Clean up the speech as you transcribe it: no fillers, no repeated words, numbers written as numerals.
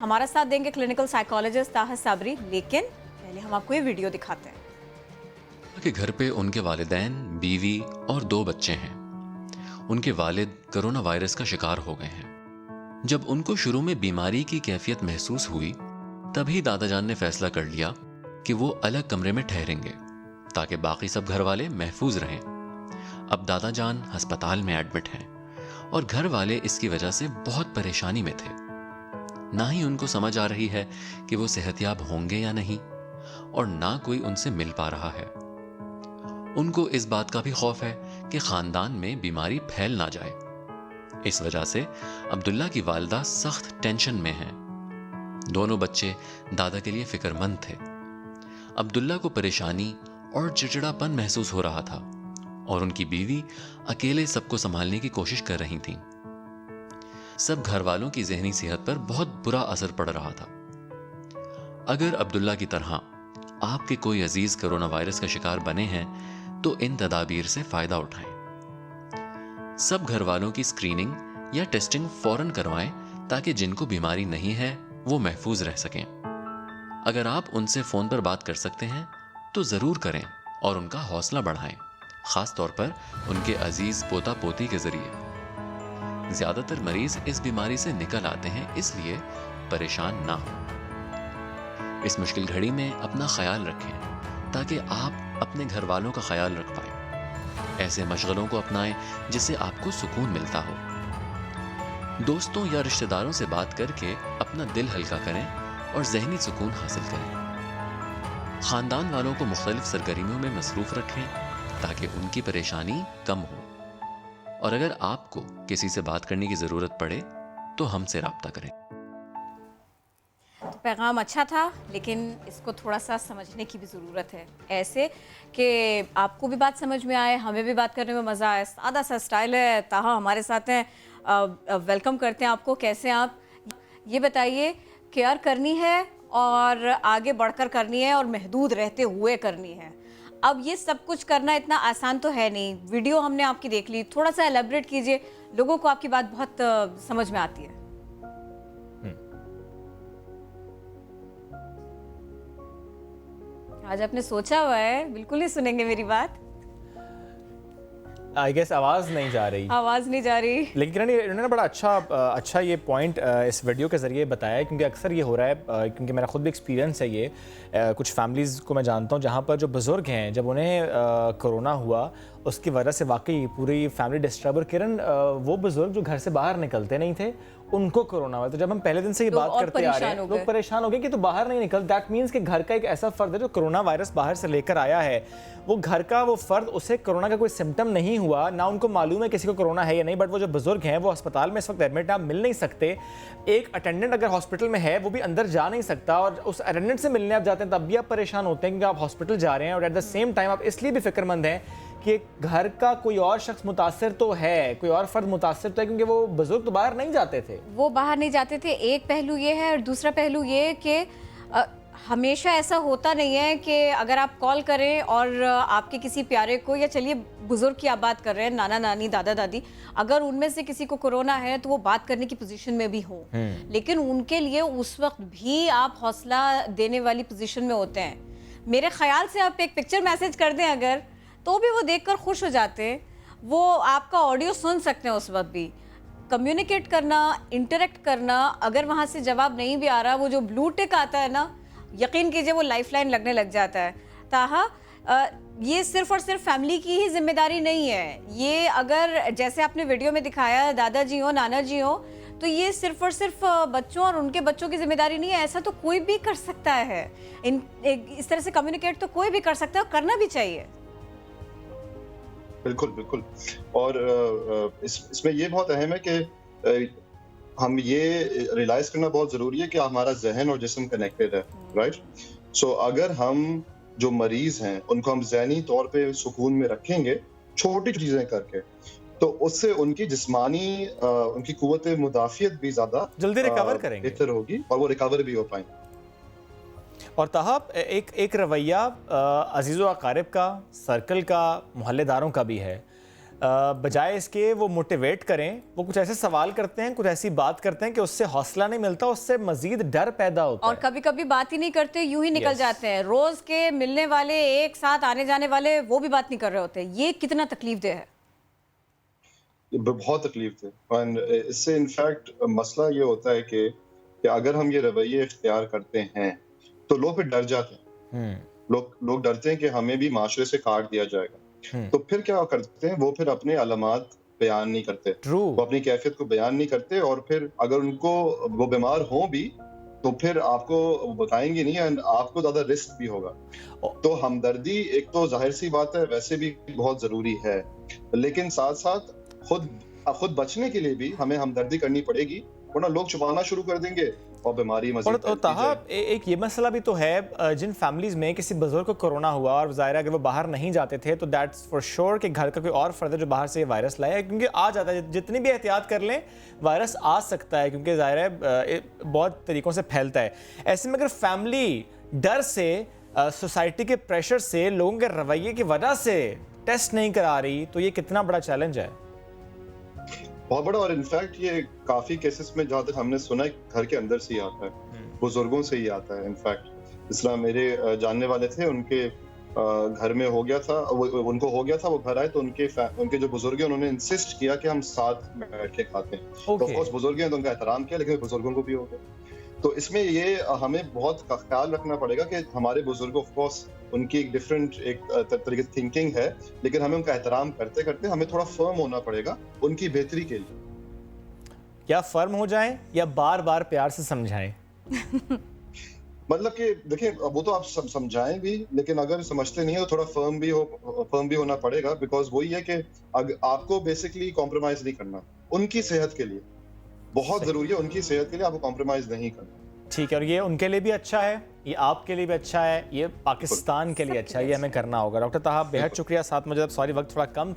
हमारा साथ देंगे क्लिनिकल साइकोलॉजिस्ट ताहा साबरी, लेकिन पहले हम आपको ये वीडियो दिखाते हैं कि घर पे उनके वालिदैन, बीवी और 2 बच्चे हैं। उनके वालिद कोरोना वायरस का शिकार हो गए हैं। जब उनको शुरू में बीमारी की कैफियत महसूस हुई, तभी दादाजान ने फैसला कर लिया कि वो अलग कमरे में ठहरेंगे ताकि बाकी सब घर वाले महफूज रहें। अब दादाजान अस्पताल में एडमिट हैं और घर वाले इसकी वजह से बहुत परेशानी में थे। ना ही उनको समझ आ रही है कि वो सेहतयाब होंगे या नहीं, और ना कोई उनसे मिल पा रहा है। उनको इस बात का भी खौफ है कि खानदान में बीमारी फैल ना जाए। इस वजह से अब्दुल्ला की वालिदा सख्त टेंशन में हैं। दोनों बच्चे दादा के लिए फिक्रमंद थे। अब्दुल्ला को परेशानी और चिड़चिड़ापन महसूस हो रहा था और उनकी बीवी अकेले सबको संभालने की कोशिश कर रही थी। सब घर वालों की ज़हनी सेहत पर बहुत बुरा असर पड़ रहा था। अगर अब्दुल्ला की तरह आपके कोई अजीज कोरोना वायरस का शिकार बने हैं तो इन तदाबीर से फायदा उठाएं। सब घर वालों की स्क्रीनिंग या टेस्टिंग फौरन करवाएं ताकि जिनको बीमारी नहीं है वो महफूज रह सकें। अगर आप उनसे फोन पर बात कर सकते हैं तो जरूर करें और उनका हौसला बढ़ाएं, खास तौर पर उनके अजीज पोता पोती के जरिए। ज्यादातर मरीज इस बीमारी से निकल आते हैं, इसलिए परेशान ना हो। इस मुश्किल घड़ी में अपना ख्याल रखें ताकि आप अपने घर वालों का ख्याल रख पाए। ऐसे मशगलों को अपनाएं जिससे आपको सुकून मिलता हो। दोस्तों या रिश्तेदारों से बात करके अपना दिल हल्का करें और जहनी सुकून हासिल करें। खानदान वालों को मुख्तलिफ सरगर्मियों में मसरूफ रखें ताकि उनकी परेशानी कम हो। और अगर आपको किसी से बात करने की जरूरत पड़े तो हमसे राब्ता करें। तो पैगाम अच्छा था, लेकिन इसको थोड़ा सा समझने की भी ज़रूरत है, ऐसे कि आपको भी बात समझ में आए, हमें भी बात करने में मज़ा आए। सादा सा स्टाइल है। ताहा हमारे साथ हैं, वेलकम करते हैं आपको। कैसे आप ये बताइए, केयर करनी है और आगे बढ़कर करनी है और महदूद रहते हुए करनी है। अब ये सब कुछ करना इतना आसान तो है नहीं। वीडियो हमने आपकी देख ली, थोड़ा सा एलेबरेट कीजिए, लोगों को आपकी बात बहुत समझ में आती है। आज आपने सोचा हुआ है, बिल्कुल नहीं सुनेंगे मेरी बात। आई गेस आवाज़ नहीं जा रही। आवाज़ नहीं जा रही, लेकिन किरण इन्होंने बड़ा अच्छा ये पॉइंट इस वीडियो के ज़रिए बताया है, क्योंकि अक्सर ये हो रहा है, क्योंकि मेरा खुद भी एक्सपीरियंस है ये। कुछ फैमिलीज़ को मैं जानता हूँ जहाँ पर जो बुज़ुर्ग हैं, जब उन्हें कोरोना हुआ उसकी वजह से वाकई पूरी फैमिली डिस्टर्ब। और किरण, वो बुज़ुर्ग जो घर से बाहर निकलते नहीं थे उनको कोरोना हुआ। तो जब हम पहले दिन से ये बात करते आ रहे हैं, लोग परेशान हो गए कि तो बाहर नहीं निकल। दैट मीन्स कि घर का एक ऐसा फ़र्द है जो कोरोना वायरस बाहर से लेकर आया है। वो घर का वो फ़र्द, उसे कोरोना का कोई सिम्टम नहीं हुआ, ना उनको मालूम है किसी को कोरोना है या नहीं, बट वो जो बुजुर्ग हैं वो अस्पताल में इस वक्त एडमिट है, आप मिल नहीं सकते। एक अटेंडेंट अगर हॉस्पिटल में है वो भी अंदर जा नहीं सकता, और उस अटेंडेंट से मिलने आप जाते हैं तब भी आप परेशान होते हैं क्योंकि आप हॉस्पिटल जा रहे हैं। और एट द सेम टाइम आप इसलिए भी फिक्रमंद हैं कि घर का कोई और शख्स मुतासिर तो है, कोई और फर्द मुतासिर तो है, क्योंकि वो बुजुर्ग तो बाहर नहीं जाते थे। वो बाहर नहीं जाते थे, एक पहलू ये है। और दूसरा पहलू ये कि हमेशा ऐसा होता नहीं है कि अगर आप कॉल करें और आपके किसी प्यारे को, या चलिए बुजुर्ग की आप बात कर रहे हैं, नाना नानी दादा दादी, अगर उनमें से किसी को कोरोना है तो वो बात करने की पोजीशन में भी हो, लेकिन उनके लिए उस वक्त भी आप हौसला देने वाली पोजीशन में होते हैं। मेरे ख्याल से आप एक पिक्चर मैसेज कर दें अगर, तो भी वो देखकर खुश हो जाते हैं। वो आपका ऑडियो सुन सकते हैं उस वक्त भी। कम्युनिकेट करना, इंटरेक्ट करना, अगर वहाँ से जवाब नहीं भी आ रहा, वो जो ब्लू टिक आता है ना, यकीन कीजिए वो लाइफलाइन लगने लग जाता है। ताहा ये सिर्फ और सिर्फ फैमिली की ही जिम्मेदारी नहीं है। ये अगर जैसे आपने वीडियो में दिखाया, दादाजी हो, नाना जी हो, तो ये सिर्फ और सिर्फ बच्चों और उनके बच्चों की जिम्मेदारी नहीं है। ऐसा तो कोई भी कर सकता है। इस तरह से कम्युनिकेट तो कोई भी कर सकता है और करना भी चाहिए। बिल्कुल बिल्कुल। और इसमें ये बहुत अहम है कि हम ये रियलाइज करना बहुत जरूरी है कि हमारा जहन और जिस्म कनेक्टेड है, राइट। सो अगर हम जो मरीज हैं उनको हम ज़हनी तौर पे सुकून में रखेंगे, छोटी चीजें करके, तो उससे उनकी जिस्मानी उनकी कुव्वत मुदाफियत भी ज्यादा जल्दी रिकवर करेंगे, बेहतर होगी और वो रिकवर भी हो पाएंगे। और ताहा एक रवैया अजीज़ व अकारिब का, सर्कल का, मोहल्लेदारों का भी है। बजाय इसके वो मोटिवेट करें, वो कुछ ऐसे सवाल करते हैं, कुछ ऐसी बात करते हैं कि उससे हौसला नहीं मिलता, उससे मजीद डर पैदा होता और है। कभी कभी बात ही नहीं करते, यूं ही निकल Yes. जाते हैं। रोज के मिलने वाले, एक साथ आने जाने वाले, वो भी बात नहीं कर रहे होते। ये कितना तकलीफदेह है। ये बहुत तकलीफ थी। और इससे इनफैक्ट मसला ये होता है कि अगर हम ये रवैये इख्तियार करते हैं तो लोग फिर डर जाते हैं। लोग डरते हैं कि हमें भी माशरे से काट दिया जाएगा। तो फिर क्या करते हैं, वो फिर अपने अलामात बयान नहीं करते, वो अपनी कैफियत को बयान नहीं करते, और फिर अगर उनको वो बीमार हों भी तो फिर आपको बताएंगे नहीं, एंड आपको ज्यादा रिस्क भी होगा। तो हमदर्दी एक तो जाहिर सी बात है वैसे भी बहुत जरूरी है, लेकिन साथ साथ खुद बचने के लिए भी हमें हमदर्दी करनी पड़ेगी, वरना लोग छुपाना शुरू कर देंगे और बीमारी मज़ीद और फैलती ताहा जाएगी। एक ये मसला भी तो है, जिन फैमिलीज में किसी बुजुर्ग को कोरोना हुआ और ज़ाहिर है कि वो बाहर नहीं जाते थे, तो दैट्स फॉर श्योर कि घर का कोई और फर्द है जो बाहर से ये वायरस लाया है, क्योंकि आ जाता है, जितनी भी एहतियात कर लें वायरस आ सकता है, क्योंकि ज़ाहिर है बहुत तरीक़ों से फैलता है। ऐसे में अगर फैमिली डर से, सोसाइटी के प्रेशर से, लोगों के रवैये की वजह से टेस्ट नहीं करा रही, तो ये कितना बड़ा चैलेंज है। बहुत बड़ा, और इनफैक्ट ये काफी केसेस में जहाँ तक हमने सुना है घर के अंदर से ही आता है, बुजुर्गों से ही आता है। इनफैक्ट इस तरह मेरे जानने वाले थे, उनके घर में हो गया था, उनको हो गया था, वो घर आए तो उनके जो बुजुर्ग हैं उन्होंने इंसिस्ट किया कि हम साथ बैठ के खाते हैं। तो ऑफ कोर्स बुजुर्ग हैं तो उनका एहतराम किया, लेकिन बुजुर्गों को भी हो गया। तो इसमें ये हमें बहुत ख्याल रखना पड़ेगा कि हमारे बुजुर्ग ऑफ कोर्स उनकी एक डिफरेंट तरीके से थिंकिंग है, लेकिन हमें उनका एहतराम करते करते हमें थोड़ा फर्म होना पड़ेगा उनकी बेहतरी के लिए। या फर्म हो जाएं या बार बार प्यार से समझाएं। मतलब कि देखिए, वो तो आप समझाएं भी, लेकिन अगर समझते नहीं है तो थोड़ा फर्म भी होना पड़ेगा, बिकॉज वही है कि आपको बेसिकली कॉम्प्रोमाइज नहीं करना उनकी सेहत के लिए। बहुत जरूरी है, उनकी सेहत के लिए आपको कॉम्प्रोमाइज नहीं करना। ठीक है, और ये उनके लिए भी अच्छा है, ये आपके लिए भी अच्छा है, ये पाकिस्तान के लिए अच्छा है, ये हमें करना होगा। डॉक्टर ताहा बेहद शुक्रिया, साथ में सॉरी वक्त थोड़ा कम